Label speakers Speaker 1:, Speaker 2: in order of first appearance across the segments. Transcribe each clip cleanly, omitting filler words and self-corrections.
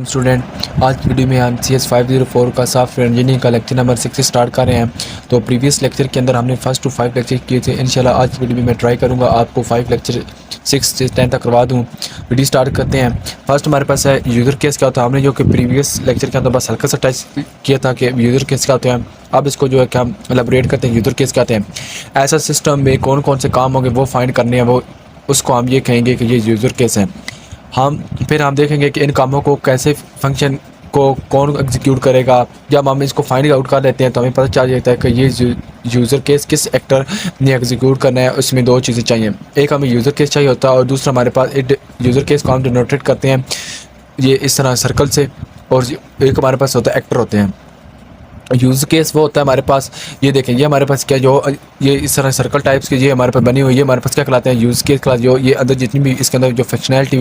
Speaker 1: Student. आज की video में हम CS504 का सॉफ्टवेयर इंजीनियरिंग का लेक्चर नंबर 6 स्टार्ट कर रहे हैं। तो प्रीवियस लेक्चर के अंदर हमने फर्स्ट टू 5 लेक्चर किए थे। इंशाल्लाह आज की वीडियो में मैं ट्राई करूंगा आपको 5 लेक्चर 6 से 10 तक करवा दूं। वीडियो स्टार्ट करते हैं। फर्स्ट हमारे पास है यूज़र केस क्या होता है। हमने जो कि प्रीवियस लेक्चर के अंदर बस हल्का सा टच किया था कि यूज़र केस क्या होता है। अब इसको जो है कि हम एलैबोरेट करते हैं। यूज़र केस क्या होते हैं, ऐसा सिस्टम में कौन कौन से काम होंगे वो फाइंड करने हैं, वो उसको हम ये कहेंगे कि ये यूज़र केस है। फिर हम देखेंगे कि इन कामों को कैसे फंक्शन को कौन एग्जीक्यूट करेगा। जब हम इसको फाइंड आउट कर लेते हैं तो हमें पता चल जाता है कि ये यूज़र केस किस एक्टर ने एग्जीक्यूट करना है। उसमें दो चीज़ें चाहिए, एक हमें यूज़र केस चाहिए होता है और दूसरा हमारे पास यूज़र केस को हम डिनोटेट करते हैं ये इस तरह सर्कल से, और एक हमारे पास होता है एक्टर होते हैं। यूज़ केस वो होता है हमारे पास, ये देखें ये हमारे पास क्या जो ये इस तरह सर्कल टाइप्स के ये हमारे पास बनी हुई है, हमारे पास क्या कहलाते हैं यूज़ केस क्लास। जो ये अंदर जितनी भी इसके अंदर जो फंक्शनैलिटी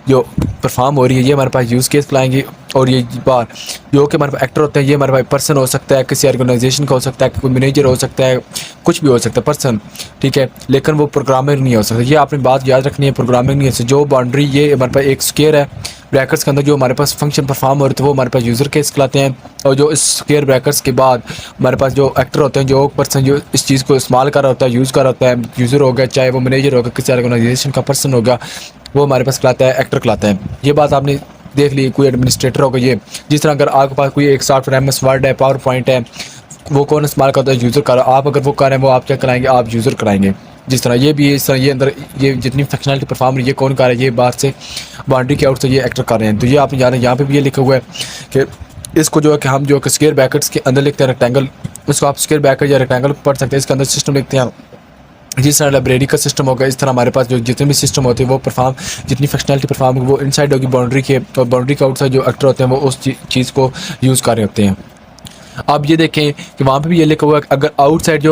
Speaker 1: जो परफॉर्म हो रही है ये हमारे पास यूज़ केस खिलाएंगे। और ये बार जो कि हमारे पास एक्टर होते हैं, ये हमारे पास पर्सन हो सकता है, किसी ऑर्गेनाइजेशन का हो सकता है, कोई मैनेजर हो सकता है, कुछ भी हो सकता है पर्सन, ठीक है, लेकिन वो प्रोग्रामर नहीं हो सकता। ये आपने बात याद रखनी है, प्रोग्रामिंग नहीं है। जो बाउंड्री ये हमारे पास एक स्क्वायर है, ब्रैकेट्स के अंदर जो हमारे पास फंक्शन परफॉर्म हो रहे थे वो हमारे पास यूज़र केस कहलाते हैं। और जो इस स्क्वायर ब्रैकेट्स के बाद हमारे पास जो एक्टर होते हैं, जो पर्सन जो इस चीज़ को इस्तेमाल कर रहा होता है, यूज़ कर रहा होता है, यूज़र हो गया, चाहे वो मैनेजर होगा, किसी ऑर्गेनाइजेशन का पर्सन होगा, वो हमारे पास कहलाता है एक्टर कहलाता है। ये बात आपने देख ली। कोई एडमिनिस्ट्रेटर होगा, ये जिस तरह अगर आपके पास कोई एक सॉफ्टवेयर MS वर्ड है, पावर पॉइंट है, वो कौन इस्तेमाल करता है, यूज़र कर। आप अगर वो कर रहे हैं वो आप क्या कराएंगे, आप यूज़र कराएंगे। जिस तरह ये भी इस तरह ये अंदर ये जितनी फंक्शनलिटी परफॉर्म रही है कौन कर रहा है, ये बाहर से बाउंड्री के आउट से ये एक्टर कर रहे हैं। तो ये आप जान यहाँ पे भी ये लिखा हुआ है कि इसको जो है कि हम जो है स्क्वायर ब्रैकेट्स के अंदर लिखते हैं रेक्टेंगल, उसको आप स्क्वायर ब्रैकेट या रेक्टेंगल पढ़ सकते हैं। इसके अंदर सिस्टम लिखते हैं जिस तरह लाइब्रेरी का सिस्टम होगा, इस तरह हमारे पास जो जितने भी सिस्टम होते हैं वो परफॉर्म जितनी फंक्शनलिटी परफॉर्म होगी वो इनसाइड होगी बाउंड्री के, और बाउंड्री के आउटसाइड जो एक्टर होते हैं वो उस चीज़ को यूज़ कर रहे होते हैं। अब ये देखें कि वहाँ पे भी ये लिखा हुआ है अगर आउटसाइड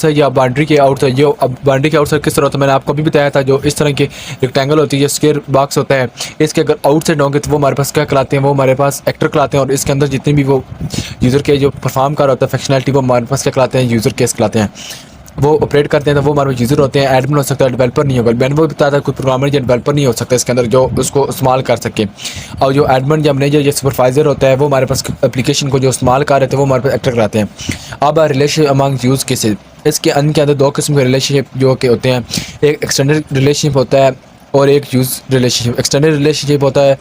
Speaker 1: या बाउंड्री के आउटसाइड, जो अब बाउंड्री के आउटसाइड किस तरह होता है मैंने आपको अभी बताया था। जो इस तरह के रेक्टेंगल होती है, स्क्वायर बॉक्स होता है, इसके अगर आउटसाइड होंगे तो वो हमारे पास क्या कहलाते हैं, वो हमारे पास एक्टर कहलाते हैं। और इसके अंदर जितने भी वो यूज़र के जो परफॉर्म कर रहा होता है फंक्शनलिटी, वो हमारे पास क्या कहलाते हैं, यूज़र केस कहलाते हैं। वो ऑपरेट करते हैं तो वो हमारे यूज़र होते हैं। एडमिन हो सकता है, डेवलपर नहीं होगा। मैंने वो बताया था कोई प्रोग्रामर या डेवलपर नहीं हो सकता इसके अंदर जो उसको इस्तेमाल कर सके। और जो एडमिन या मैनेजर या सुपरवाइजर होता है वो हमारे पास एप्लीकेशन को जो इस्तेमाल कर रहे थे वो हमारे पास एक्टर कराते हैं। अब रिलेशन अमंग यूज़ केसेस, इसके अंदर दो किस्म के रिलेशनशिप जो के होते हैं, एक एक्सटेंडेड रिलेशनशिप होता है और एक यूज़ रिलेशनशिप। एक्सटेंडेड रिलेशनशिप होता है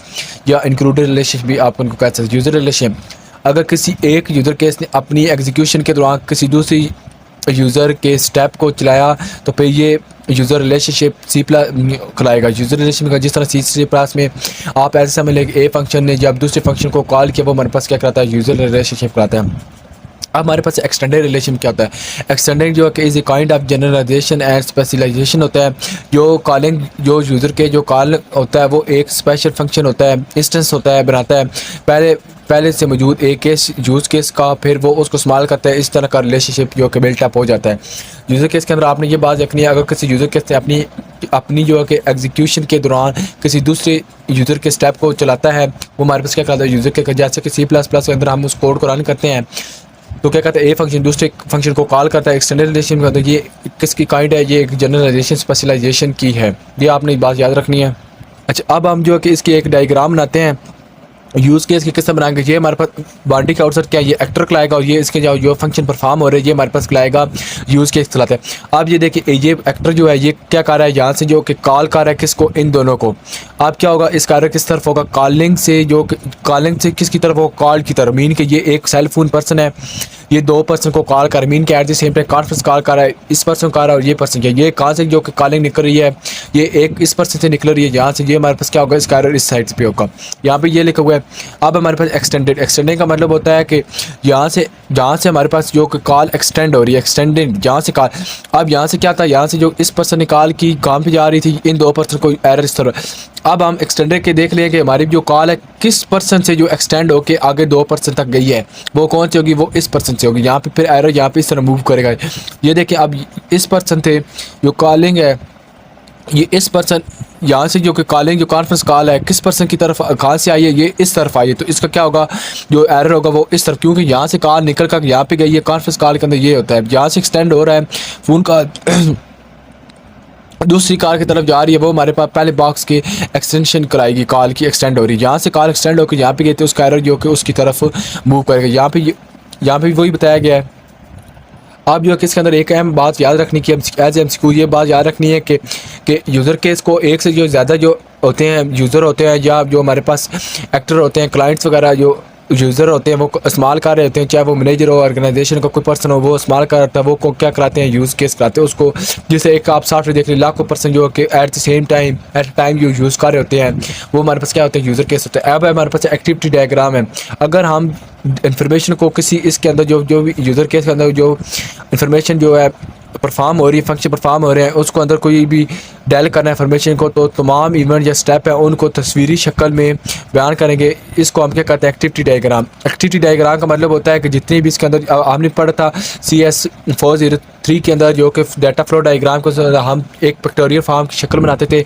Speaker 1: या इंक्लूडेड रिलेशनशिप भी आप उनको कह सकते हैं। यूज़र रिलेशनशिप, अगर किसी एक यूज़र केस ने अपनी एग्जीक्यूशन के दौरान किसी दूसरी यूज़र के स्टेप को चलाया तो फिर ये यूज़र रिलेशनशिप C+ खिलाएगा। यूज़र रिलेशनशिप का जिस तरह C++ में आप ऐसे समझ लें कि ए फंक्शन ने जब दूसरे फंक्शन को कॉल किया वो हमारे पास क्या कराता है, यूज़र रिलेशनशिप कराता है। अब हमारे पास एक्सटेंडेड रिलेशन क्या होता है। एक्सटेंडेड जो है कि is a kind of generalisation and specialisation होता है। जो कॉलिंग जो यूज़र के जो कॉल होता है वो एक स्पेशल फंक्शन होता है, इंस्टेंस होता है, बनाता है पहले से मौजूद एक केस यूज़ केस का, फिर वो उसको इस्तेमाल करता है। इस तरह का रिलेशनशिप जो कि बिल्टअप हो जाता है। यूज़र केस के अंदर आपने ये बात रखनी है, अगर किसी यूज़र केस ने अपनी जो है कि एग्जीक्यूशन के दौरान किसी दूसरे यूज़र के स्टेप को चलाता है वो हमारे पास क्या कहता है, यूज़र के। जैसे कि C++ के अंदर हम उस कोड को रन करते हैं तो क्या कहते हैं, ए फंक्शन दूसरे फंक्शन को कॉल करता है। एक्सटेंडेड रिलेशन का ये किसकी काइंड है, ये एक जनरलाइजेशन स्पेशलाइजेशन की है। ये आपने बात याद रखनी है। अच्छा, अब हम जो है कि इसकी एक डायग्राम बनाते हैं यूज़ केस की किस्म बनाएंगे। ये हमारे पास बाउंड्री का आउटसाइड क्या है, ये एक्टर खिलाएगा, और ये इसके जो फंक्शन परफॉर्म हो रहे हैं ये हमारे पास खिलाएगा यूज़ केस खिलाते हैं। अब ये देखिए ये एक्टर जो है ये क्या कर रहा है, यहाँ से जो कि कॉल कर रहा है किसको, इन दोनों को। अब क्या होगा, इस कार्य किस तरफ होगा, कॉलिंग से किसकी तरफ होगा, कॉल की तरफ। मीन कि ये एक सेल फोन पर्सन है, ये दो पर्सन को कॉल कर, मीन के at the same time conference call कर रहा है, इस पर्सन को कर रहा है और ये पर्सन क्या, ये कहाँ से जो कि कॉलिंग निकल रही है, ये एक इस पर्सन से निकल रही है यहाँ से। ये हमारे पास क्या होगा, इस कार्य इस साइड पे होगा। यहाँ पे ये लिखा हुआ है। अब हमारे पास एक्सटेंडेड का मतलब होता है कि जहाँ से हमारे पास जो कॉल एक्सटेंड हो रही है, एक्सटेंडेड यहाँ से कॉल। अब यहाँ से क्या था, यहाँ से जो इस पर्सन ने कॉल की काम पे जा रही थी, इन दो पर्सन को एरर इस तरह। अब हम एक्सटेंडेड के देख लें कि हमारी जो कॉल है किस पर्सन से जो एक्सटेंड होके आगे दो पर्सन तक गई है वो कौन सी होगी, वो इस पर्सन से होगी। यहाँ पे फिर एरर यहाँ पे इस तरह मूव करेगा। ये देखिए अब इस पर्सन थे जो कॉलिंग है, ये इस पर्सन यहाँ से जो कि कॉलिंग जो कॉन्फ्रेंस कॉल है किस पर्सन की तरफ कहाँ से आई है, ये इस तरफ आई है। तो इसका क्या होगा, जो एरर होगा वो इस तरफ, क्योंकि यहाँ से कॉल निकल कर यहाँ पे गई है। कॉन्फ्रेंस कॉल के अंदर ये होता है, यहाँ से एक्सटेंड हो रहा है फ़ोन कॉल दूसरी कार की तरफ जा रही है, वो हमारे पास पहले बॉक्स की एक्सटेंशन कराएगी, कॉल की एक्सटेंड हो रही है, यहाँ से कॉल एक्सटेंड होकर यहाँ पे गई तो उसका एरर जो कि उसकी तरफ मूव करेगा। यहाँ पे भी वही बताया गया है। अब जो कि इसके अंदर एक अहम बात याद रखनी की एज MCQ ये बात याद रखनी है कि यूज़र केस को एक से जो ज़्यादा जो होते हैं यूज़र होते हैं या जो हमारे पास एक्टर होते हैं, क्लाइंट्स वगैरह जो यूज़र होते हैं वो इस्तेमाल कर रहे होते हैं, चाहे वो मैनेजर हो, ऑर्गेनाइजेशन का कोई पर्सन हो, वो इस्तेमाल कर रहा है, वो को क्या कराते हैं, यूज़ केस कराते हैं उसको। जैसे एक आप सॉफ्टवेयर देख रहे लाखों पर्सन जो कि एट द सेम टाइम जो यूज़ कर रहे होते हैं, वो हमारे पास क्या होते हैं, यूज़र केस होते हैं। अब हमारे पास एक्टिविटी डायग्राम है। अगर हम इंफॉर्मेशन को किसी इसके अंदर जो भी यूज़र केस के अंदर जो इंफॉर्मेशन जो है परफॉर्म हो रही है, फंक्शन परफॉर्म हो रहे हैं, उसको अंदर कोई भी डायल करना है इंफॉर्मेशन को, तो तमाम इवेंट या स्टेप है उनको तस्वीरी शक्ल में बयान करेंगे। इसको हम क्या कहते हैं, एक्टिविटी डायग्राम। एक्टिविटी डायग्राम का मतलब होता है कि जितनी भी इसके अंदर हमने पढ़ा था CS 403 के अंदर जो कि डाटा फ्लो डायग्राम को हम एक पिक्टोरियल फॉर्म की शक्ल बनाते थे।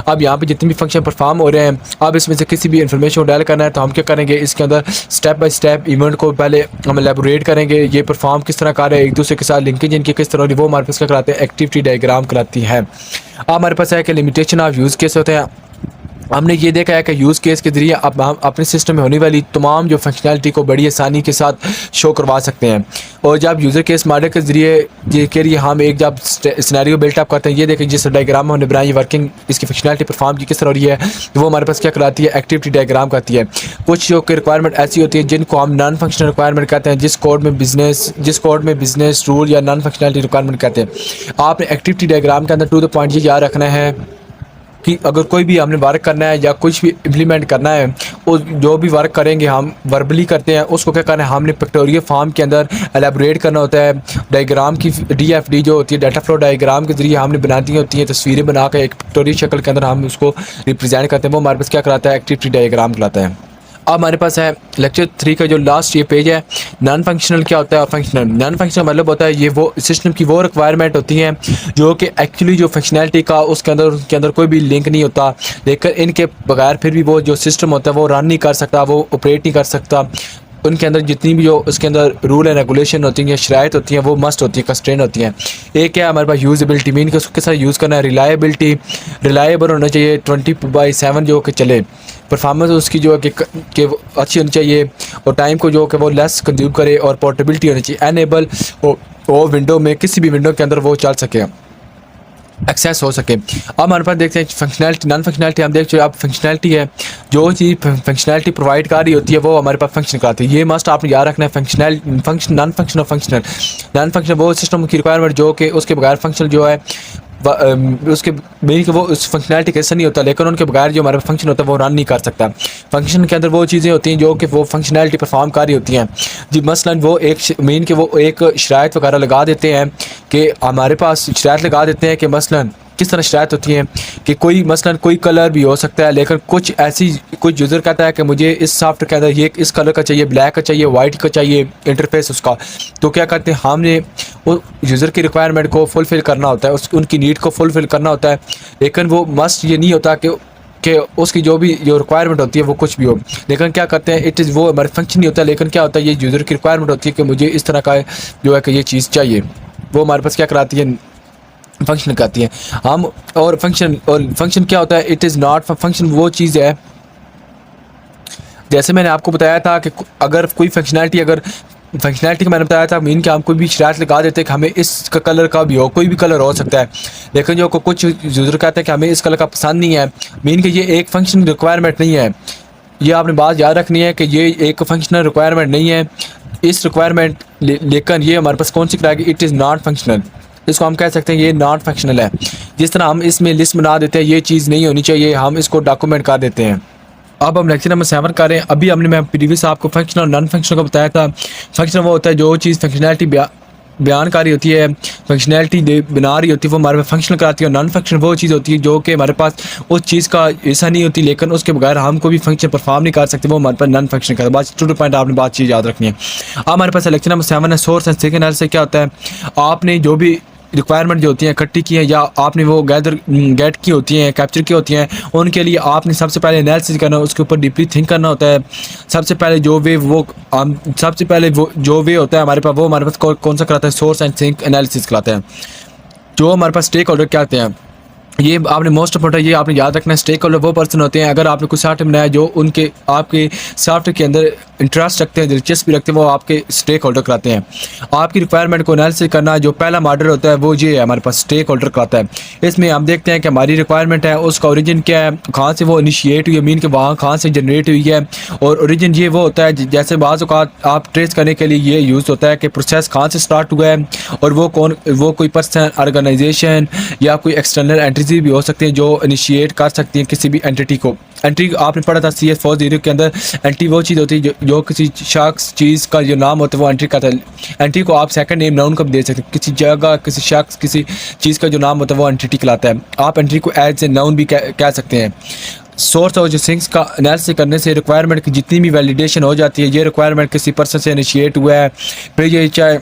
Speaker 1: अब यहाँ पे जितने भी फंक्शन परफॉर्म हो रहे हैं, अब इसमें से किसी भी इंफॉर्मेशन को डायल करना है तो हम क्या करेंगे, इसके अंदर स्टेप बाय स्टेप इवेंट को पहले हम एलेबोरेट करेंगे, ये परफॉर्म किस तरह कर रहे हैं, एक दूसरे के साथ लिंकेज इनकी किस तरह, वो हमारे पास क्या कराते हैं, एक्टिविटी डायग्राम कराती है। अब हमारे पास है कि लिमिटेशन ऑफ यूज़ केस होते हैं। हमने ये देखा है कि यूज़ केस के ज़रिए अब हम अपने सिस्टम में होने वाली तमाम जो फंक्शनैलिटी को बड़ी आसानी के साथ शो करवा सकते हैं। और जब यूज़र केस मॉडल के ज़रिए के लिए हम एक जब सिनेरियो बिल्टअप करते हैं, ये देखें जिस डायग्राम में हमने बनाई वर्किंग इसकी फंक्शनैलिटी परफॉर्म की किस तरह हो रही है, वो हमारे पास क्या कराती है, एक्टिविटी डायग्राम करती है। कुछ जो कि रिक्वायरमेंट ऐसी होती है जिनको हम नॉन फंक्शनल रिक्वायरमेंट कहते हैं, जिस कोड में बिजनेस रूल या नॉन फंक्शनैलिटी रिक्वायरमेंट कहते हैं। आपने एक्टिविटी डायग्राम के अंदर टू द पॉइंट ये याद रखना है कि अगर कोई भी हमने वर्क करना है या कुछ भी इम्प्लीमेंट करना है, और जो भी वर्क करेंगे हम वर्बली करते हैं, उसको क्या करना है, हमने पिक्टोरियल फॉर्म के अंदर एलेबोरेट करना होता है। डायग्राम की DFD जो होती है, डाटा फ्लो डायग्राम के जरिए हमने बनाती होती हैं, तस्वीरें बनाकर एक पिक्टोरियल शक्ल के अंदर हम उसको रिप्रेजेंट करते हैं। वो हमारे पास क्या कराता है, एक्टिविटी डायग्राम कराता है। अब हमारे पास है लेक्चर 3 का जो लास्ट ये पेज है, नॉन फंक्शनल क्या होता है और फंक्शनल। नॉन फंक्शनल मतलब होता है ये वो सिस्टम की वो रिक्वायरमेंट होती हैं जो कि एक्चुअली जो फंक्शनैलिटी का उसके अंदर कोई भी लिंक नहीं होता, लेकिन इनके बगैर फिर भी वो जो सिस्टम होता है वो रन नहीं कर सकता, वो ऑपरेट नहीं कर सकता। उनके अंदर जितनी भी जो उसके अंदर रूल एंड रेगुलेशन होती हैं, शराइत होती हैं, वो मस्ट होती है, कंस्ट्रेंट होती हैं। एक है हमारे पास यूज़ेबिलिटी, मीन कि उसको किस तरह यूज़ करना है। रिलायबल होना चाहिए, 24/7 जो कि चले। परफॉर्मेंस उसकी जो है कि अच्छी होनी चाहिए, और टाइम को जो कि वो लेस कंज्यूम करे, और पोर्टेबिलिटी होनी चाहिए, एनेबल वो विंडो में किसी भी विंडो के अंदर वो चल सके, एक्सेस हो सके। अब हमारे पास देखते हैं फंक्शनैलिटी, नॉन फंक्शनैलिटी। हम देखते हैं अब फंक्शनैलिटी है, जो चीज़ फंक्शनैलिटी प्रोवाइड कर रही होती है वो हमारे पास फंक्शन कराती है। ये मस्ट आपने याद रखना है, non functional functional. Non functional वो सिस्टम की रिक्वायरमेंट जो कि उसके बगैर फंक्शनल जो है उसके मीन कि वो उस फंक्शनैलिटी कैसे नहीं होता, लेकिन उनके बगैर जो हमारा फंक्शन होता है वो रन नहीं कर सकता। फंक्शन के अंदर वो चीज़ें होती हैं जो कि वो फंक्शनैलिटी परफॉर्म कर रही होती हैं जी। मसलन वो एक मीन कि वो एक शराइत वगैरह लगा देते हैं, कि हमारे पास शराइत लगा देते हैं कि मसलन किस तरह शराइत होती हैं कि कोई मसलन कोई कलर भी हो सकता है, लेकिन कुछ ऐसी कुछ यूज़र कहता है कि मुझे इस सॉफ्टवेयर के अंदर ये इस कलर का चाहिए, ब्लैक का चाहिए, वाइट का चाहिए इंटरफेस उसका। तो क्या करते हैं, हमने वो यूज़र की रिक्वायरमेंट को फुलफ़िल करना होता है, उनकी नीड को फुलफ़िल करना होता है, लेकिन वो मस्ट ये नहीं होता कि उसकी जो रिक्वायरमेंट होती है वो कुछ भी हो। लेकिन क्या करते हैं, इट इज़ वो हमारे फंक्शन नहीं होता, लेकिन क्या होता है, ये यूज़र की रिक्वायरमेंट होती है कि मुझे इस तरह का जो है कि ये चीज़ चाहिए, वो हमारे पास क्या कराती है, फंक्शन कराती है हम। और फंक्शन क्या होता है, इट इज़ नॉट फंक्शन वो चीज़ है, जैसे मैंने आपको बताया था कि अगर कोई फंक्शनैलिटी का मैंने बताया था, मीन कि हम कोई भी शराइत लगा देते हैं कि हमें इस कलर का भी हो, कोई भी कलर हो सकता है, लेकिन जो कुछ यूज़र कहते हैं कि हमें इस कलर का पसंद नहीं है, मीन कि ये एक फंक्शन रिक्वायरमेंट नहीं है। ये आपने बात याद रखनी है कि ये एक फंक्शनल रिक्वायरमेंट नहीं है। इस रिक्वायरमेंट लेकिन ये हमारे पास कौन सी कराएगी, इट इज़ नॉट फंक्शनल। इसको हम कह सकते हैं ये नॉट फंक्शनल है। जिस तरह हम इसमें लिस्ट बना देते हैं, ये चीज़ नहीं होनी चाहिए, हम इसको डॉक्यूमेंट कर देते हैं। अब हम लेक्चर नंबर 7 कर रहे हैं। अभी मैं प्रीवियस आपको फंक्शनल और नॉन फंक्शनल का बताया था। फंक्शनल वो होता है जो चीज़ फंक्शनैलिटी बयान कर रही होती है, फंक्शनैलिटी बना रही होती है, वो हमारे पास फंक्शनल कराती है। और नॉन फंक्शनल वो चीज़ होती है जो कि हमारे पास उस चीज़ का ऐसा नहीं होती, लेकिन उसके बगैर हम कोई भी फंक्शन परफॉर्म नहीं कर सकते, वो हमारे पास नॉन फंक्शनल करता है। बात टू पॉइंट आपने बात चीज़ याद रखनी है। अब हमारे पास लेक्चर नंबर 7 है, सोर्स एंड सीक एनालिसिस से क्या होता है, आपने जो भी रिक्वायरमेंट जो होती हैं इकट्ठी की है, या आपने वो गेट की होती हैं, कैप्चर की होती हैं, उनके लिए आपने सबसे पहले एनालिसिस करना है, उसके ऊपर डीपली थिंक करना होता है। सबसे पहले जो वे होता है हमारे पास, वो हमारे पास कौन सा कराता है, सोर्स एंड सिंक एनालिसिस कराता है। जो हमारे पास स्टेक होल्डर क्या होते हैं, ये आपने मोस्ट इंपॉर्टेंट ये आपने याद रखना है, स्टेक होल्डर वो पर्सन होते हैं, अगर आपने कुछ सॉफ्टवेयर बनाया जो उनके आपके सॉफ्टवेयर के अंदर इंटरेस्ट रखते हैं, दिलचस्पी रखते हैं, वो आपके स्टेक होल्डर कराते हैं। आपकी रिक्वायरमेंट को एनालिसिस करना, जो पहला मॉडल होता है वो ये है, हमारे पास स्टेक होल्डर कराता है। इसमें हम देखते हैं कि हमारी रिक्वायरमेंट है, उसका ओरिजिन क्या है, कहाँ से वो इनिशिएट हुई है, मीन के वहाँ कहाँ से जनरेट हुई है। और ओरिजिन ये वो होता है जैसे बाज़ औक़ात आप ट्रेस करने के लिए ये यूज़ होता है कि प्रोसेस कहाँ से स्टार्ट हुआ है, और वो कोई पर्सन, ऑर्गेनाइजेशन या कोई एक्सटर्नल एंटिटी भी हो सकते हैं जो इनिशिएट कर सकती हैं किसी भी एंटिटी को। एंट्री आपने पढ़ा था CS 40 के अंदर, एंट्री वो चीज़ होती है जो किसी शख्स चीज़ का जो नाम होता है वो एंट्री का था। एंट्री को आप सेकंड नेम नाउन कब दे सकते हैं, किसी जगह, किसी शख्स, किसी चीज़ का जो नाम होता है वो एंटिटी कहलाता है। आप एंट्री को एज ए नाउन भी कह सकते हैं। सोर्स और जो सिंक्स का एनालिसिस करने से रिक्वायरमेंट की जितनी भी वैलिडेशन हो जाती है, ये रिक्वायरमेंट किसी पर्सन से इनिशिएट हुआ है, फिर ये चाहे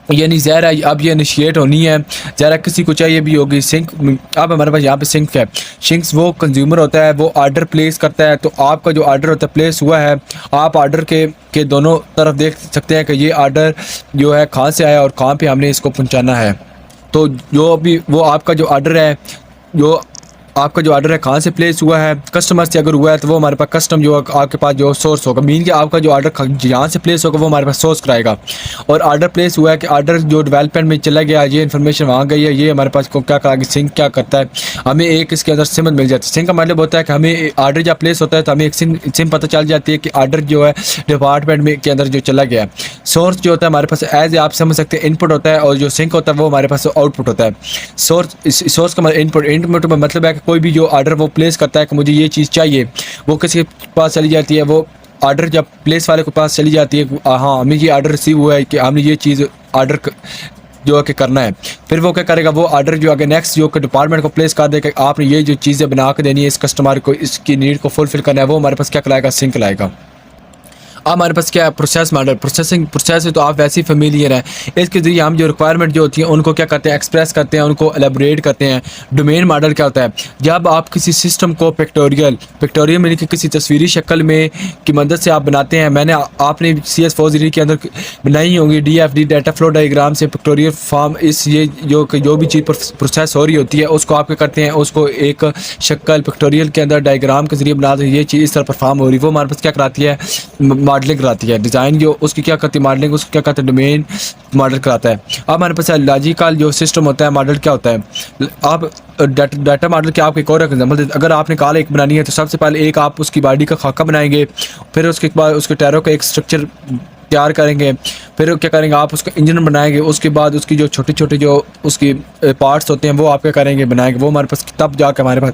Speaker 1: यानी ज़हरा अब ये इनिशिएट होनी है, ज़रा किसी को चाहिए भी होगी सिंक। अब हमारे पास यहाँ पे सिंक है, सिंक्स वो कंज्यूमर होता है, वो आर्डर प्लेस करता है। तो आपका जो आर्डर होता है प्लेस हुआ है, आप आर्डर के दोनों तरफ देख सकते हैं कि ये आर्डर जो है कहाँ से आया और कहाँ पे हमने इसको पहुँचाना है। तो जो अभी वो आपका जो आर्डर है, कहाँ से प्लेस हुआ है, कस्टमर से अगर हुआ है तो वो हमारे पास कस्टम जो आपके पास जो सोर्स होगा, मीन कि आपका जो आर्डर जहाँ से प्लेस होगा वो हमारे पास सोर्स कराएगा। और आर्डर प्लेस हुआ है कि आर्डर जो डेवलपमेंट में चला गया, ये इन्फॉर्मेशन वहाँ गई है, ये हमारे पास को क्या करा, सिंक क्या करता है, हमें एक इसके अंदर सिम मिल जाती है। सिंक का मतलब होता है कि हमें आर्डर जब प्लेस होता है तो हमें एक सिम पता चल जाती है कि आर्डर जो है डिपार्टमेंट में के अंदर जो चला गया है। सोर्स जो होता है हमारे पास एज आप समझ सकते हैं इनपुट होता है, और जो सिंक होता है वो हमारे पास आउटपुट होता है। सोर्स का इनपुट में मतलब है कि कोई भी जो आर्डर वो प्लेस करता है कि मुझे ये चीज़ चाहिए, वो किसी के पास चली जाती है। वो आर्डर जब प्लेस वाले के पास चली जाती है, हाँ हमें ये आर्डर रिसीव हुआ है कि हमने ये चीज़ आर्डर जो है कि करना है, फिर वो क्या करेगा, वो आर्डर जो आगे नेक्स्ट जो डिपार्टमेंट को प्लेस कर देगा, आपने ये जो चीज़ें बना के देनी है इस कस्टमर को, इसकी नीड को फुलफिल करना है, वो हमारे पास क्या कराएगा, सिंक लाएगा। अब हमारे पास क्या है, प्रोसेस मॉडल। प्रोसेस से तो आप वैसे ही फेमिलियर हैं। इसके ज़रिए हम जो रिक्वायरमेंट जो होती है उनको क्या करते हैं, एक्सप्रेस करते हैं, उनको एलेबोरेट करते हैं। डोमेन मॉडल क्या होता है, जब आप किसी सिस्टम को पिक्टोरियल में कि किसी तस्वीरी शक्ल में की मदद से आप बनाते हैं। आपने CS 40 के अंदर बनाई होंगी DFD डाटा फ्लो डायग्राम से पिक्टोरियल फॉर्म। इस ये जो भी चीज़ प्रोसेस हो रही होती है उसको आप क्या करते हैं, उसको एक शक्ल पिक्टोरियल के अंदर डायग्राम के जरिए बनाते हैं, ये चीज़ इस तरह परफॉर्म हो रही है। वो हमारे पास क्या कराती है, मॉडलिंग कराती है। डिज़ाइन जो उसकी क्या करती है, मॉडलिंग उसको क्या करता है, डोमेन मॉडल कराता है। अब हमारे पास लॉजिकल जो सिस्टम होता है, मॉडल क्या होता है। आप डाटा मॉडल के आपको एक और एग्जाम्पल, अगर आपने कॉल एक बनानी है तो सबसे पहले एक आप उसकी बॉडी का खाका बनाएंगे, फिर उसके बाद उसके टायरों का एक स्ट्रक्चर तैयार करेंगे, फिर क्या करेंगे, आप उसका इंजन बनाएंगे, उसके बाद उसकी जो छोटे छोटे जो उसकी पार्ट्स होते हैं वो आप क्या करेंगे, बनाएंगे। वो हमारे पास तब जाकर हमारे पास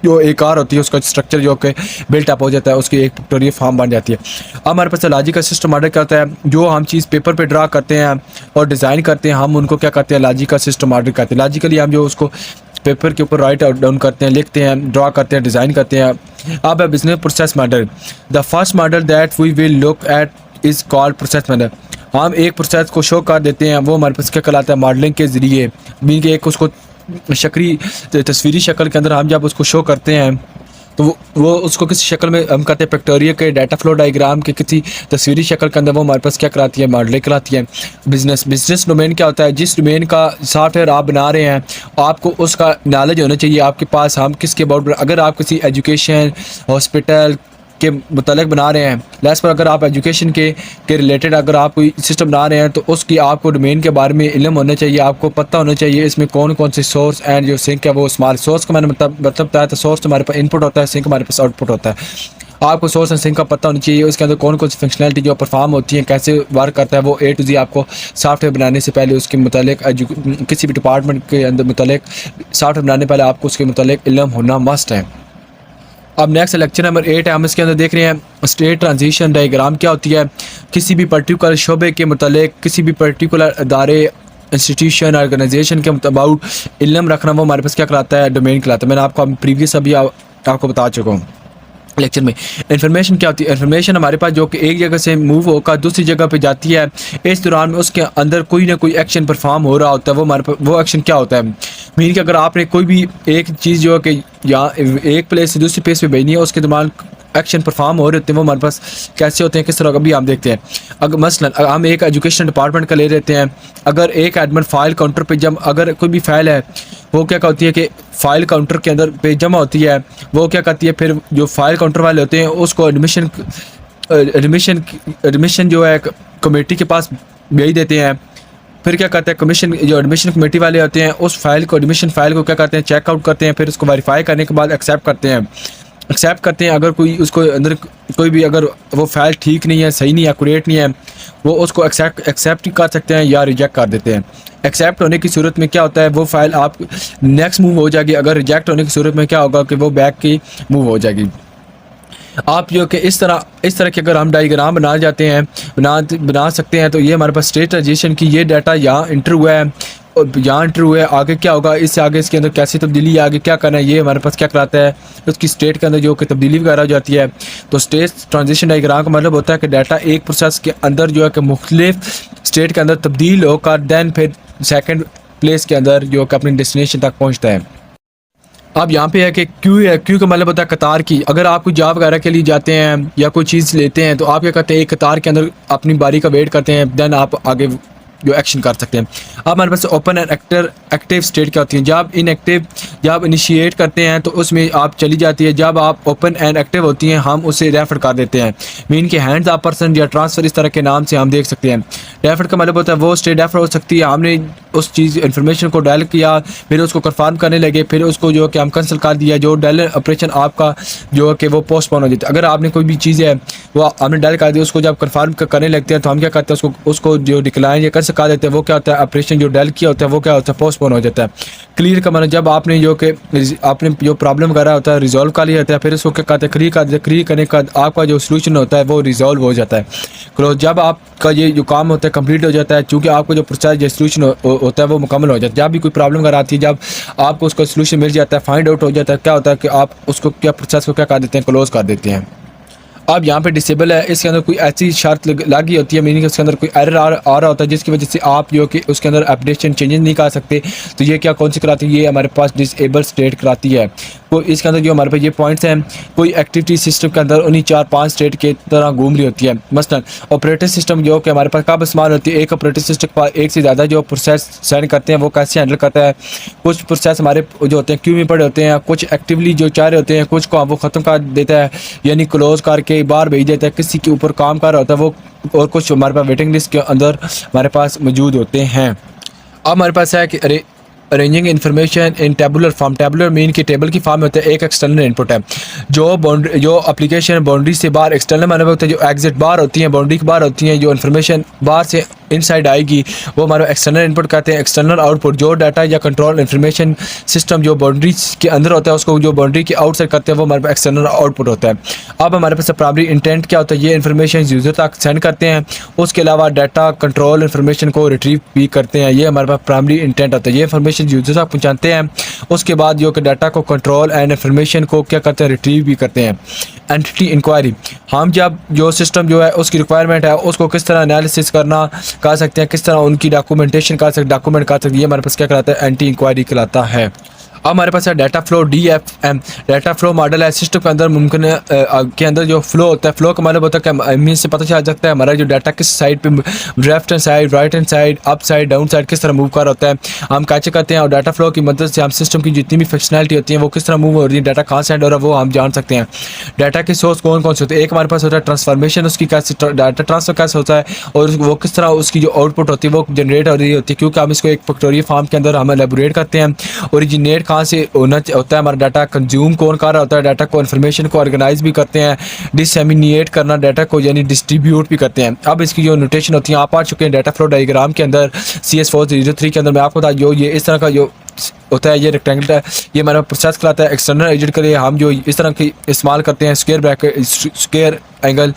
Speaker 1: जो एक कार होती है उसका स्ट्रक्चर जो कि बिल्ट अप हो जाता है, उसकी एक पिक्टोरियल फॉर्म बन जाती है। अब हमारे पास लॉजिकल सिस्टम मॉडल क्या होता है, जो हम चीज़ पेपर पे ड्रा करते हैं और डिज़ाइन करते हैं, हम उनको क्या करते हैं, लॉजिकल सिस्टम मॉडल करते हैं। लॉजिकली हम जो उसको पेपर के ऊपर राइट डाउन करते हैं, लिखते हैं, ड्रा करते हैं, डिज़ाइन करते हैं। अब है business process model. The first model that we will look at is called process model. हम एक प्रोसेस को शो कर देते हैं, वो हमारे पास क्या कहलाता है, मॉडलिंग के ज़रिए। मीन के एक उसको तस्वीरी शक्ल के अंदर हम जब उसको शो करते हैं तो वो उसको किसी शक्ल में हम कहते हैं पिक्टोरियल के डाटा फ्लो डायग्राम के किसी तस्वीरी शक्ल के अंदर वो हमारे पास क्या कराती है, मॉडलिंग कराती है। बिजनेस डोमेन क्या होता है, जिस डोमेन का सॉफ्टवेयर आप बना रहे हैं आपको उसका नॉलेज होना चाहिए आपके पास। हम किसके अबाउट, अगर आप किसी एजुकेशन हॉस्पिटल के मुतल्लिक बना रहे हैं, लेस पर अगर आप एजुकेशन के रिलेटेड अगर आप कोई सिस्टम बना रहे हैं तो उसकी आपको डोमेन के बारे में इल्म होना चाहिए, आपको पता होना चाहिए इसमें कौन कौन से सोर्स एंड जो सिंक है वो स्मॉल सोर्स का मैंने मतलब बताया था। सोर्स हमारे पास इनपुट होता है, सिंक हमारे पास आउटपुट होता है। आपको सोर्स एंड सिंक का पता होना चाहिए, उसके अंदर कौन कौन सी फंक्शनलिटी जो परफॉर्म होती है, कैसे वर्क करता है, वो A to Z आपको सॉफ्टवेयर बनाने से पहले उसके मुतालिक किसी भी डिपार्टमेंट के अंदर मुतालिक सॉफ्टवेयर बनाने पहले आपको उसके मुतालिक इल्म होना मस्ट है। अब नेक्स्ट लेक्चर नंबर 8 है, हम इसके अंदर देख रहे हैं स्टेट ट्रांजिशन डायग्राम क्या होती है। किसी भी पर्टिकुलर शोबे के मुतालिक, किसी भी पर्टिकुलर अदारे, इंस्टीट्यूशन, ऑर्गेनाइजेशन के अबाउट इल्म रखना वो हमारे पास क्या कराता है, डोमेन कराता है। मैंने आपको प्रीवियस अभी आपको बता चुका हूँ लेक्चर में। इन्फॉर्मेशन क्या होती है, इन्फॉर्मेशन हमारे पास जो कि एक जगह से मूव होकर दूसरी जगह पे जाती है, इस दौरान में उसके अंदर कोई ना कोई एक्शन परफॉर्म हो रहा होता है। वो हमारे पास वो एक्शन क्या होता है, मीन कि अगर आपने कोई भी एक चीज़ जो है कि यहाँ एक प्लेस से दूसरी प्लेस पे भेजनी है, उसके दौरान एक्शन परफॉर्म हो रहे होते हैं, वो हमारे पास कैसे होते हैं, किस तरह अभी हम देखते हैं। अगर मसलन हम एक एजुकेशन डिपार्टमेंट का ले लेते हैं, अगर एक एडमिन फाइल काउंटर पे जब अगर कोई भी फाइल है वो क्या होती है कि फाइल काउंटर के अंदर पे जमा होती है, वो क्या करती है, फिर जो फाइल काउंटर वाले होते हैं उसको एडमिशन जो है कमेटी के पास भेज देते हैं। फिर क्या करते हैं, कमीशन जो एडमिशन कमेटी वाले होते हैं उस फाइल को, एडमिशन फाइल को क्या करते हैं, चेकआउट करते हैं, फिर उसको वेरीफाई करने के बाद एक्सेप्ट करते हैं। अगर कोई उसको अंदर कोई भी अगर वो फाइल ठीक नहीं है, सही नहीं है, एक्यूरेट नहीं है, वो उसको एक्सेप्ट कर सकते हैं या रिजेक्ट कर देते हैं। एक्सेप्ट होने की सूरत में क्या होता है, वो फाइल आप नेक्स्ट मूव हो जाएगी। अगर रिजेक्ट होने की सूरत में क्या होगा कि वो बैक की मूव हो जाएगी। आप जो कि इस तरह के अगर हम डायग्राम बना सकते हैं, तो ये हमारे पास स्टेट ट्रांजिशन की ये डाटा यहाँ इंटर हुआ है और यहाँ इंटर हुआ है, आगे क्या होगा, इससे आगे इसके अंदर कैसी तब्दीली, आगे क्या करना है, ये हमारे पास क्या कराता है, उसकी स्टेट के अंदर जो कि तब्दीली वगैरह हो जाती है। तो स्टेट ट्रांजिशन डायग्राम का मतलब होता है कि डाटा एक प्रोसेस के अंदर जो है कि मुख्तलिफ स्टेट के अंदर तब्दील होकर दैन फिर सेकेंड प्लेस के अंदर जो कि अपनी डेस्टिनेशन तक पहुँचता है। अब यहाँ पे है कि क्यू का मतलब होता है कतार की। अगर आप कोई जॉब वगैरह के लिए जाते हैं या कोई चीज़ लेते हैं, तो आप क्या करते हैं, एक कतार के अंदर अपनी बारी का वेट करते हैं, देन आप आगे जो एक्शन कर सकते हैं। अब हमारे पास ओपन एंड एक्टिव स्टेट क्या होती है। जब इनिशिएट करते हैं तो उसमें आप चली जाती है, जब आप ओपन एंड एक्टिव होती हैं हम उसे रेफर कर देते हैं। मीन के हैंड्स ऑफ पर्सन या ट्रांसफ़र इस तरह के नाम से हम देख सकते हैं। रेफर का मतलब होता है वो स्टेट रेफर हो सकती है, हमने उस चीज़ इन्फॉर्मेशन को डायल किया, फिर उसको कंफर्म करने लगे, फिर उसको जो कि हम कैंसिल कर दिया, जो डायल ऑपरेशन आपका जो है कि वो पोस्टपोन हो जाता है। अगर आपने कोई भी चीज़ है वो हमने डायल कर दी, उसको जब कंफर्म करने लगते हैं तो हम क्या करते हैं, उसको जो डिक्लाइन या कैंसिल कर देते हैं, वो क्या होता है, ऑपरेशन जो डायल किया होता है वो क्या होता है, पोस्टपोन हो जाता है। क्लियर का मतलब जब आपने जो प्रॉब्लम वगैरह होता है रिजॉल्व कर लिया होता है, फिर उसको क्या कहते हैं, क्लियर करने का आपका जो सोल्यूशन होता है वो रिजॉल्व हो जाता है। क्लोज जब आपका ये जो काम होता है कंप्लीट हो जाता है, चूँकि आपको जो प्रोसेस जो सोल्यूशन होता है वो मुकम्मल हो जाता है। जब भी कोई प्रॉब्लम वगैरह आती है, जब आपको उसका सोल्यूशन मिल जाता है, फाइंड आउट हो जाता है, क्या होता है कि आप उसको क्या प्रोसेस को क्या कर देते हैं, क्लोज कर देते हैं। अब यहाँ पे डिसेबल है, इसके अंदर कोई ऐसी शर्त लगी होती है, मीनिंग उसके अंदर कोई एरर आ रहा होता है जिसकी वजह से आप जो कि उसके अंदर अपडेशन चेंजेस नहीं कर सकते। तो ये क्या कौन सी कराती है, ये हमारे पास डिसेबल स्टेट कराती है। तो इसके अंदर जो हमारे पास ये पॉइंट्स हैं, कोई एक्टिविटी सिस्टम के अंदर उन्हीं 4-5 स्टेट के तरह घूम रही होती है। मसलन ऑपरेटिंग सिस्टम जो कि हमारे पास कब इस्तेमाल होती है, एक ऑपरेटिंग सिस्टम के पास एक से ज़्यादा जो प्रोसेस सेंड करते हैं वो कैसे हैंडल करता है। कुछ प्रोसेस हमारे जो होते हैं क्यू में पड़े होते हैं, कुछ एक्टिवली जो चाह रहे होते हैं, कुछ को वो ख़त्म कर देता है यानी क्लोज करके बाहर भेज देता है, किसी के ऊपर काम कर रहा होता है वो, और कुछ हमारे पास वेटिंग लिस्ट के अंदर हमारे पास मौजूद होते हैं। अब हमारे पास है कि arranging information in tabular form. Tabular mean की टेबल की फॉर्म में होता है, एक एक्सटर्नल इनपुट है जो एप्लीकेशन बाउंड्री से बाहर, एक्सटर्नल माने होता है जो एग्जिट बाहर होती हैं, बाउंड्री के बाहर होती हैं, जो इन्फॉर्मेशन बाहर से इनसाइड आएगी वो हमारा एक्सटर्नल इनपुट कहते हैं। एक्सटर्नल आउटपुट जो डाटा या कंट्रोल इन्फॉर्मेशन सिस्टम जो बाउंड्री के अंदर होता है उसको जो बाउंड्री के आउटसाइड करते हैं वो हमारे पास एक्सटर्नल आउटपुट होता है। अब हमारे पास प्राइमरी इंटेंट क्या होता है, ये इन्फॉर्मेशन यूज़र तक सेंड करते हैं, उसके अलावा डाटा कंट्रोल इन्फॉर्मेशन को रिट्रीव भी करते हैं। ये हमारे पास प्राइमरी इंटेंट होता है, ये इन्फॉर्मेशन यूज़र तक पहुँचाते हैं, उसके बाद जो कि डाटा को कंट्रोल एंड इन्फॉर्मेशन को क्या करते हैं, रिट्रीव भी करते हैं। एंटिटी इंक्वायरी, हम जब जो सिस्टम जो है उसकी रिक्वायरमेंट है उसको किस तरह एनालिसिस कर सकते हैं, किस तरह उनकी डॉक्यूमेंटेशन डॉक्यूमेंट कर सकते हैं, ये हमारे पास क्या कहलाता है, एंटी इंक्वायरी कहलाता है। अब हमारे पास है data flow, DFM data flow model है। सिस्टम के अंदर मुमकिन के अंदर जो फ्लो होता है, फ्लो का मतलब होता है कि हमें से पता चल सकता है हमारा जो डाटा किस साइड पे, left hand side, right hand side, up side, down side किस तरह मूव कर होता है, हम कैच करते हैं। और डाटा फ्लो की मदद से हम सिस्टम की जितनी भी फंक्शनैलिटी होती है वो किस तरह मूव हो रही है, डाटा कहाँ सेंड हो रहा है वो हम जान सकते हैं। डाटा के सोर्स कौन कौन से होते हैं, एक हमारे पास होता है ट्रांसफॉर्मेशन, उसकी कैसे डाटा ट्रांसफर कैसे होता है, और वो किस तरह उसकी जो आउटपुट होती है वो जनरेट हो रही होती है, क्योंकि हम इसको एक फैक्टोरियल फॉर्म के अंदर हम एलेबोरेट करते हैं। ओरिजिनेट कहाँ से होता है, हमारा डाटा कंज्यूम कौन कर रहा होता है, डाटा को इन्फॉर्मेशन को ऑर्गेनाइज भी करते हैं, डिसएमिनेट करना डाटा को यानी डिस्ट्रीब्यूट भी करते हैं। अब इसकी जो नोटेशन होती है आप आ चुके हैं डाटा फ्लो डायग्राम के अंदर CS403 के अंदर। मैं आपको बता जो ये इस तरह का जो होता है, ये रेक्टेंगल है, ये हमारा प्रोसेस कहलाता है। एक्सटर्नल एजेंट के लिए हम जो इस तरह की इस्तेमाल करते हैं, square bracket, square angle,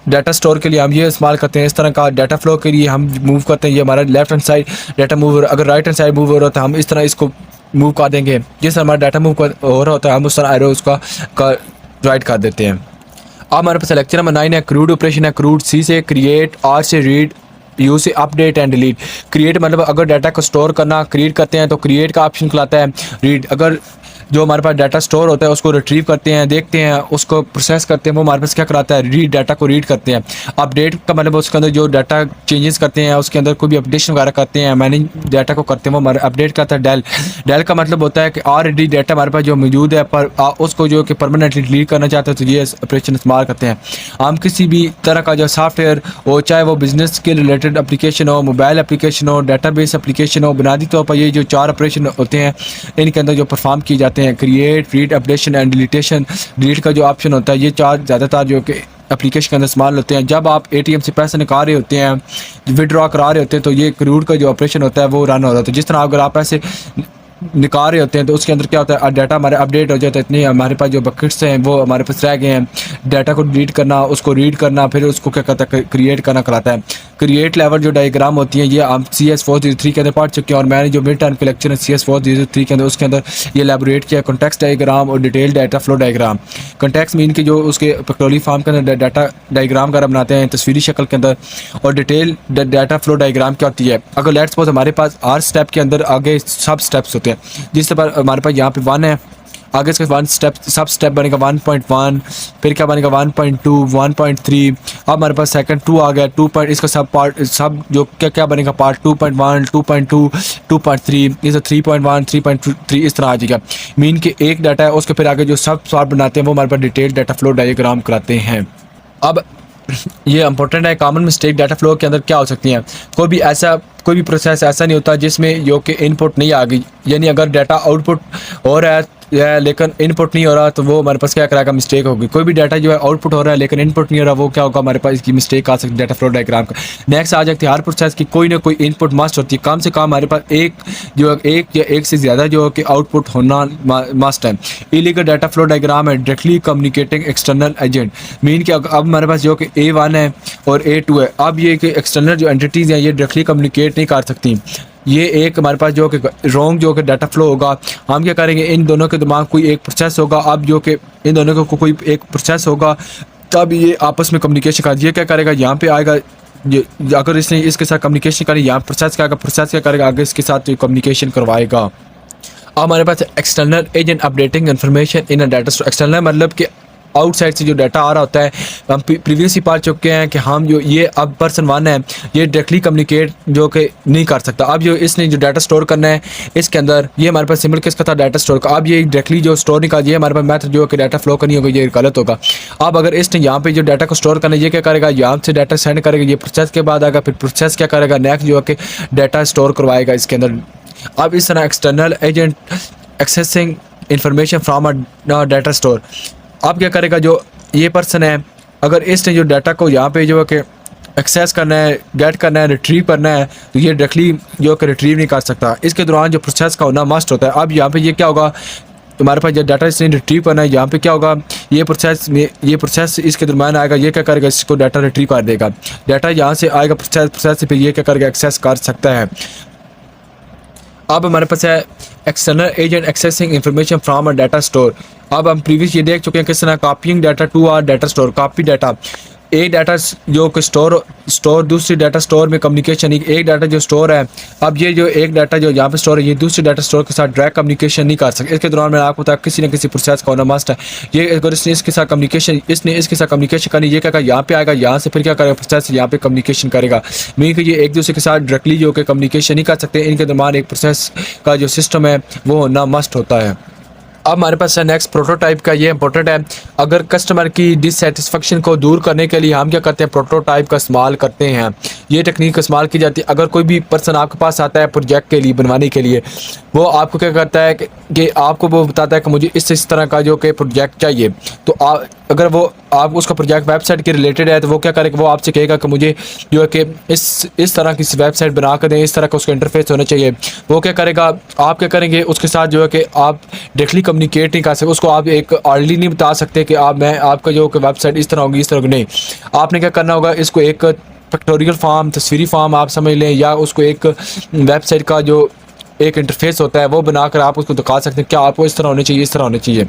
Speaker 1: data store के लिए हम ये इस्तेमाल करते हैं। इस तरह का डाटा फ्लो के लिए हम मूव करते हैं, ये हमारा left hand side data move, अगर राइट हैंड साइड मूव हो रहा है तो हम इस तरह इसको मूव कर देंगे, जिस हमारा डाटा मूव हो रहा होता है हम उस तरह एरो उसका राइट कर देते हैं। अब हमारे पास लेक्चर नंबर 9 है क्रूड ऑपरेशन है। क्रूड C से क्रिएट, R से रीड, U से अपडेट एंड डिलीट। क्रिएट मतलब अगर डाटा को स्टोर करना, क्रिएट करते हैं तो क्रिएट का ऑप्शन कहलाता है। रीड अगर जो हमारे पास डाटा स्टोर होता है उसको रिट्रीव करते हैं, देखते हैं, उसको प्रोसेस करते हैं। वो हमारे पास क्या कराता है, रीड डाटा को रीड करते हैं। अपडेट का मतलब उसके अंदर जो डाटा चेंजेस करते हैं, उसके अंदर कोई भी अपडेशन वगैरह करते हैं, मैनेज डाटा को करते हैं, वो हमारे अपडेट करता है डेल। डेल का मतलब होता है कि ऑलरेडी डाटा हमारे पास जो मौजूद है पर उसको जो कि परमानेंटली डिलीट करना चाहते हैं, तो ये ऑपरेशन इस्तेमाल करते हैं। हम किसी भी तरह का जो सॉफ्टवेयर हो, चाहे वो बिजनेस के रिलेटेड एप्लीकेशन हो, मोबाइल एप्लीकेशन हो, डाटाबेस एप्लीकेशन हो, बुनियादी तौर पर ये जो 4 ऑपरेशन होते हैं इनके अंदर जो परफॉर्म किए जाते हैं, create, read, updation and deletion. Delete का जो ऑप्शन होता है, ये 4 ज़्यादातर जो कि एप्लीकेशन के अंदर इस्तेमाल होते हैं। जब आप एटीएम से पैसे निकाल रहे होते हैं, विड्रॉ करा रहे होते हैं, तो ये रूट का जो ऑपरेशन होता है वो रन हो रहा होता है। जिस तरह अगर आप पैसे निकाल रहे होते हैं तो उसके अंदर क्या होता है, डाटा हमारे अपडेट हो जाता है। इतने हमारे पास जो बकेट्स हैं वो हमारे पास रह गए हैं। डाटा को डिलीट करना, उसको रीड करना, फिर उसको क्या करता है, क्रिएट करना कराता है। क्रिएट लेवल जो डायग्राम होती हैं, ये हम CS403 के अंदर पढ़ चुके हैं, और मैंने जो मिड टर्म के लेक्चर है CS403 के अंदर, उसके अंदर ये एलैबोरेट किया, कॉन्टेक्स्ट डायग्राम और detail data flow diagram. Context mean के जो उसके पिक्टोरियल फॉर्म के अंदर डाटा डायग्राम वगैरह बनाते हैं तस्वीरी शक्ल के अंदर, और डिटेल डाटा फ्लो डायग्राम क्या होती है। अगर लेट्स सपोज हमारे पास हर स्टेप के अंदर आगे सब स्टेप्स होते हैं, जिस पर हमारे पास यहाँ पे 1 है, आगे इसका 1 स्टेप सब स्टेप बनेगा 1.1, फिर क्या बनेगा 1.2, 1.3, अब हमारे पास सेकंड 2 आ गया, 2 इसका सब पार्ट सब जो क्या क्या बनेगा पार्ट 2.1, 2.2, 2.3, इस 3.1, 3.3 इस तरह आ जाएगा। मीन के एक डाटा है, उसके फिर आगे जो सब सॉर्ट बनाते हैं वो हमारे पास डिटेल डाटा फ्लो डायग्राम कराते हैं। अब ये इंपॉर्टेंट है, कॉमन मिस्टेक डाटा फ्लो के अंदर क्या हो सकती हैं। कोई भी प्रोसेस ऐसा नहीं होता जिसमें जो कि इनपुट नहीं आ गई, यानी अगर डाटा आउटपुट हो रहा है लेकिन इनपुट नहीं हो रहा, तो वो हमारे पास क्या कराएगा, मिस्टेक होगी। कोई भी डाटा जो है आउटपुट हो रहा है लेकिन इनपुट नहीं हो रहा, वो क्या होगा, हमारे पास इसकी मिस्टेक आ सकती है डाटा फ्लो डायग्राम का। नेक्स्ट आ जाती है, हर प्रोसेस की कोई ना कोई इनपुट मस्ट होती है। कम से कम हमारे पास एक से ज़्यादा जो कि आउटपुट होना मस्ट है। इलीगल डाटा फ्लो डायग्राम है directly communicating external agent. Mean कि अब हमारे पास जो कि A1 है और A2 है, अब ये कि एक्सटर्नल जो एंटिटीज़ हैं ये डायरेक्टली कम्युनिकेट नहीं कर सकती। ये एक हमारे पास जो कि रॉन्ग जो कि डाटा फ्लो होगा, हम क्या करेंगे, इन दोनों के दिमाग कोई एक प्रोसेस होगा। अब जो कि इन दोनों को कोई एक प्रोसेस होगा, तब ये आपस में कम्युनिकेशन कर, ये क्या करेगा, यहाँ पे आएगा, अगर इसने इसके साथ कम्युनिकेशन करी, यहाँ प्रोसेस क्या करेगा, आगे इसके साथ कम्युनिकेशन करवाएगा। अब हमारे पास external agent updating information in a data store. External मतलब कि आउटसाइड से जो डाटा आ रहा होता है। हम प्रीवियसली पढ़ चुके हैं कि हम जो ये अब पर्सन 1 है, ये डायरेक्टली कम्युनिकेट जो कि नहीं कर सकता। अब जो इसने जो डाटा स्टोर करना है इसके अंदर, ये हमारे पास सिंबल किसका था, डाटा स्टोर का। अब ये डायरेक्टली जो स्टोर नहीं कर, ये हमारे पास मेथड जो कि डाटा फ्लो करनी होगी, ये गलत होगा। अब अगर इसने यहाँ पे जो डाटा को स्टोर करना है, ये क्या करेगा, यहाँ से डाटा सेंड करेगा, ये प्रोसेस के बाद आएगा, फिर प्रोसेस क्या करेगा, नेक्स्ट जो कि डाटा स्टोर करवाएगा इसके अंदर। अब इस तरह external agent accessing information from a data store. अब क्या करेगा, जो ये पर्सन है, अगर इसने जो डाटा को यहाँ पे जो है कि एक्सेस करना है, गेट करना है, रिट्रीव करना है, तो ये डायरेक्टली जो कि रिट्रीव नहीं कर सकता। इसके दौरान जो प्रोसेस का होना मस्ट होता है। अब यहाँ पे ये क्या होगा, तुम्हारे पास जो डाटा इसने रिट्रीव करना है, यहाँ पे क्या होगा, ये प्रोसेस इसके दरम्यान आएगा, ये क्या करेगा, इसको डाटा रिट्रीव कर देगा। डाटा यहाँ से आएगा प्रोसेस से, फिर ये क्या करेगा, एक्सेस कर सकता है। अब हमारे पास है external agent accessing information from a data store. अब हम प्रीवियस ये देख चुके हैं किस तरह copying data to our data store. Copy data, एक डाटा जो कि स्टोर दूसरी डाटा स्टोर में कम्युनिकेशन, एक डाटा जो स्टोर है, अब ये जो एक डाटा जो यहाँ पे स्टोर है, ये दूसरी डाटा स्टोर के साथ डायरेक्ट कम्युनिकेशन नहीं कर सकते। इसके दौरान मैंने आपको बताया किसी न किसी प्रोसेस का होना मस्ट है। ये अगर इसने इसके साथ कम्युनिकेशन करनी, ये क्या करेगा, यहाँ पे आएगा, यहाँ से फिर क्या करेगा, प्रोसेस यहाँ पे कम्युनिकेशन करेगा। मीन कि ये एक दूसरे के साथ डायरेक्टली जो कि कम्युनिकेशन नहीं कर सकते, इनके दरम्यान एक प्रोसेस का जो सिस्टम है वो होना मस्ट होता है। अब हमारे पास है नेक्स्ट प्रोटोटाइप का, ये इंपॉर्टेंट है। अगर कस्टमर की डिससेटिस्फेक्शन को दूर करने के लिए हम क्या करते हैं, प्रोटोटाइप का इस्तेमाल करते हैं। ये टेक्निक इस्तेमाल की जाती है। अगर कोई भी पर्सन आपके पास आता है प्रोजेक्ट के लिए बनवाने के लिए, वो आपको क्या करता है कि आपको वो बताता है कि मुझे इस तरह का जो कि प्रोजेक्ट चाहिए। तो अगर वो आप उसका प्रोजेक्ट वेबसाइट के रिलेटेड है, तो वो क्या करेगा, वो आपसे कहेगा कि मुझे जो है कि इस तरह की वेबसाइट बना कर दें, इस तरह का उसका इंटरफेस होना चाहिए। वो क्या करेगा, आप क्या करेंगे, उसके साथ जो है कि आप डायरेक्टली कम्युनिकेट नहीं कर सकते। उसको आप एक ऑलरेडी नहीं बता सकते कि मैं आपका जो कि वेबसाइट इस तरह होगी, इस तरह होगी, नहीं। आपने क्या करना होगा, इसको एक पिक्टोरियल फॉर्म, तस्वीरी फॉर्म आप समझ लें, या उसको एक वेबसाइट का जो एक इंटरफेस होता है वो बनाकर आप उसको दिखा सकते हैं, क्या आपको इस तरह होनी चाहिए, इस तरह होनी चाहिए।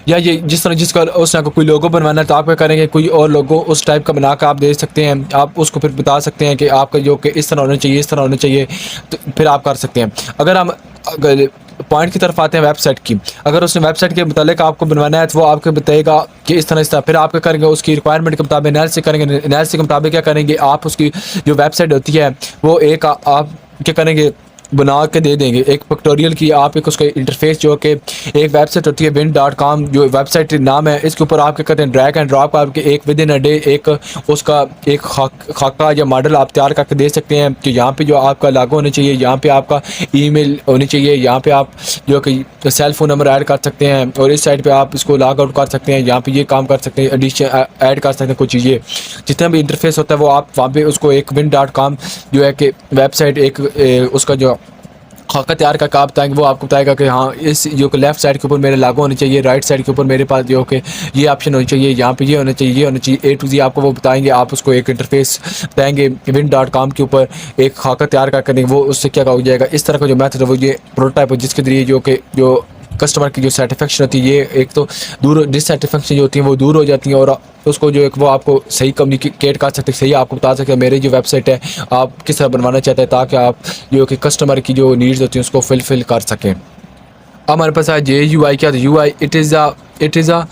Speaker 1: या ये जिसका उस तरह का कोई लोगो बनवाना है, तो आप क्या करेंगे, कोई और लोगो उस टाइप का बना कर आप दे सकते हैं। आप उसको फिर बता सकते हैं कि आपका जो कि इस तरह होना चाहिए, इस तरह होना चाहिए, तो फिर आप कर सकते हैं। अगर हम अगर पॉइंट की तरफ आते हैं वेबसाइट की, अगर उसने वेबसाइट के मुतालिक आपको बनवाना है तो वो आपको बताएगा कि इस तरह फिर आप क्या करेंगे, उसकी रिक्वायरमेंट के मुताबिक एनालिसिस करेंगे, एनालिसिस के मुताबिक क्या करेंगे, आप उसकी जो वेबसाइट होती है वो एक आप क्या करेंगे, बना के दे देंगे एक पिक्टोरियल की, आप एक उसका इंटरफेस जो कि एक वेबसाइट होती है win.com जो वेबसाइट नाम है, इसके ऊपर आप क्या करते हैं, ड्रैग एंड ड्रॉप आपके एक विद इन अ डे एक उसका एक खाका या मॉडल आप तैयार करके दे सकते हैं कि यहाँ पे जो आपका लागू होना चाहिए, यहाँ पे आपका ईमेल होनी चाहिए, यहाँ पे आप जो कि सेल फोन नंबर ऐड कर सकते हैं और इस साइड पे आप इसको लॉग आउट कर सकते हैं, यहाँ पे ये काम कर सकते हैं, एडिशन ऐड कर सकते हैं कुछ चीज़ें, जितना भी इंटरफेस होता है वो आप वहाँ पे उसको एक win.com जो है कि वेबसाइट एक उसका जो खाका तैयार करके आप बताएंगे, वो आपको बताएगा कि हाँ इस जो लेफ्ट साइड के ऊपर मेरे लागू होने चाहिए, राइट साइड के ऊपर मेरे पास जो कि ये ऑप्शन होनी चाहिए, यहाँ पे ये होना चाहिए, ये होना चाहिए, A to Z आपको वो बताएंगे, आप उसको एक इंटरफेस बताएंगे win.com के ऊपर एक खाका तैयार करके देंगे, वो उससे क्या हो जाएगा। इस तरह का जो मेथड है वो ये प्रोटोटाइप है जिसके जरिए जो कस्टमर की जो सेटिस्फेक्शन होती है, ये एक तो दूर डिससेटिस्फेक्शन जो होती है वो दूर हो जाती है और उसको जो एक वो आपको सही कम्युनिकेट कर सकते, सही आपको बता सकते हैं मेरी जो वेबसाइट है आप किस तरह बनवाना चाहते हैं ताकि आप जो कि कस्टमर की जो नीड्स होती हैं उसको फुलफिल कर सकें। अब हमारे पास है JUI। क्या UI इट इज़ अ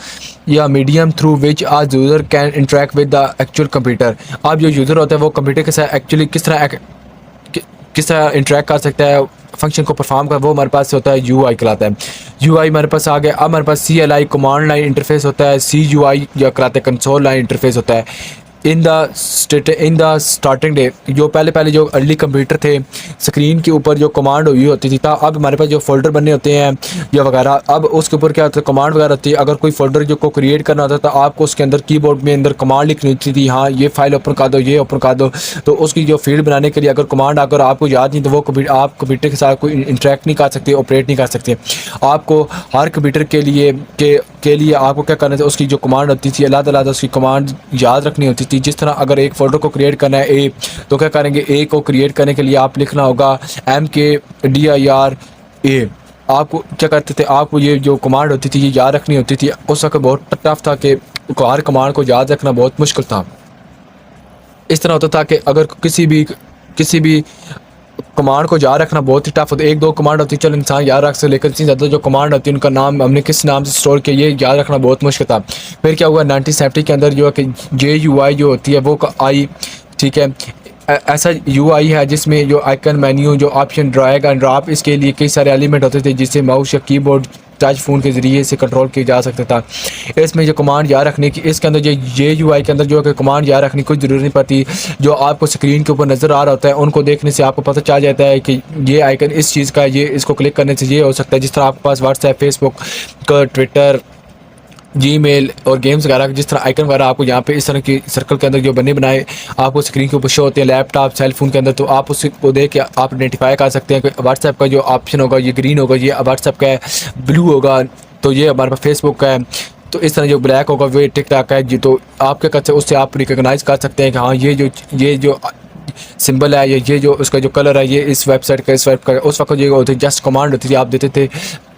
Speaker 1: या medium through which a user can interact with the actual computer. अब जो यूज़र होता है वो कंप्यूटर के साथ एक्चुअली किस तरह इंटरेक्ट कर सकता है, फंक्शन को परफॉर्म कर, वो हमारे पास होता है UI कहलाता है। UI हमारे पास आ गया। अब हमारे पास CLI कमांड लाइन इंटरफेस होता है, CUI या कराते कंसोल लाइन इंटरफेस होता है। इन द स्टार्टिंग डे जो पहले जो अर्ली कंप्यूटर थे स्क्रीन के ऊपर जो कमांड हुई होती थी था, अब हमारे पास जो फोल्डर बनने होते हैं या वगैरह, अब उसके ऊपर क्या होता है कमांड वगैरह होती है। अगर कोई फोल्डर जो को क्रिएट करना होता था आपको उसके अंदर कीबोर्ड में अंदर कमांड लिखनी होती थी, हाँ ये फाइल ओपन कर दो, ये ओपन कर दो, तो उसकी जो फील्ड बनाने के लिए अगर कमांड अगर आपको याद नहीं तो वो आप कंप्यूटर के साथ कोई इंटरेक्ट नहीं कर सकते, ऑपरेट नहीं कर सकते। आपको हर कंप्यूटर के लिए आपको क्या करना था, उसकी जो कमांड होती थी अलग उसकी कमांड याद रखनी होती थी। जिस तरह अगर एक फोल्डर को क्रिएट करना है A, तो क्या करेंगे A को क्रिएट करने के लिए आप लिखना होगा MKDIR A। आपको क्या करते थे, आपको ये जो कमांड होती थी ये याद रखनी होती थी। उस वक्त बहुत टफ था कि हर कमांड को याद रखना बहुत मुश्किल था। इस तरह होता था कि अगर किसी भी कमांड को याद रखना बहुत ही टफ होता है। एक दो कमांड होती है चलो इंसान याद रख सकते, लेकिन इतनी ज़्यादा जो कमांड होती है उनका नाम हमने किस नाम से स्टोर किया ये याद रखना बहुत मुश्किल था। फिर क्या हुआ 1970 के अंदर जो है कि JUI जो होती है वो आई, ठीक है। ऐसा UI है जिसमें जो आइकन मेन्यू जो ऑप्शन ड्रैग एंड ड्रॉप इसके लिए कई सारे एलिमेंट होते थे जिससे माउस या कीबोर्ड टच फ़ोन के ज़रिए से कंट्रोल किया जा सकता था। इसमें जो कमांड याद रखने की इसके अंदर ये UI के अंदर जो है कमांड याद रखने की कोई ज़रूरत नहीं पड़ती। जो आपको स्क्रीन के ऊपर नज़र आ रहा होता है उनको देखने से आपको पता चल जाता है कि ये आइकन इस चीज़ का, ये इसको क्लिक करने से ये हो सकता है। जिस तरह आपके पास व्हाट्सएप, फेसबुक, ट्विटर, Gmail और गेम्स वगैरह जिस तरह आइकन वगैरह आपको यहाँ पे इस तरह की सर्कल के अंदर जो बने बनाए आपको स्क्रीन के ऊपर शो होते हैं लैपटॉप सेल फोन के अंदर, तो आप उसको देख के आप आइडेंटिफाई कर सकते हैं कि व्हाट्सएप का जो ऑप्शन होगा ये ग्रीन होगा, ये व्हाट्सएप का है, ब्लू होगा तो ये हमारे पास फेसबुक का है, तो इस तरह जो ब्लैक होगा वो टिकटॉक है जी। तो आप क्या करते हैं उससे आप रिकॉग्नाइज कर सकते हैं कि हाँ ये जो सिंबल है ये जो उसका जो कलर है ये इस वेबसाइट का, इस वेब का। उस वक्त जो होती है जस्ट कमांड होती थी आप देते थे,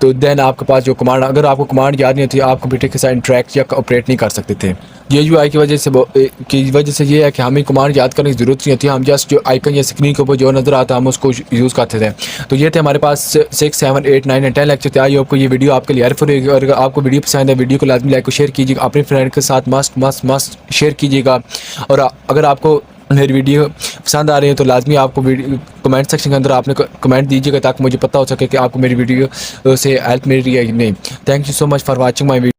Speaker 1: तो देन आपके पास जो कमांड, अगर आपको कमांड याद नहीं होती आप कंप्यूटर के साथ इंटरेक्ट या ऑपरेट नहीं कर सकते थे। ये UI की वजह से ये है कि हमें कमांड याद करने की ज़रूरत नहीं होती, हम जस्ट जो आइकन या स्क्रीन के ऊपर जो नज़र आता है हम उसको यूज़ करते थे। तो ये थे हमारे पास 6, 7, 8, 9 और 10 लेक्चर थे। आई आपको ये वीडियो आपके लिए हेल्पफुल होगी और अगर आपको वीडियो पसंद है वीडियो को लाजमी लाइक और शेयर कीजिएगा, अपने फ्रेंड के साथ मस्ट शेयर कीजिएगा। और अगर आपको मेरी वीडियो पसंद आ रही है तो लाजमी आपको वीडियो कमेंट सेक्शन के अंदर आपने कमेंट दीजिएगा ताकि मुझे पता हो सके कि आपको मेरी वीडियो से हेल्प मिल रही है कि नहीं। Thank you so much for watching my video.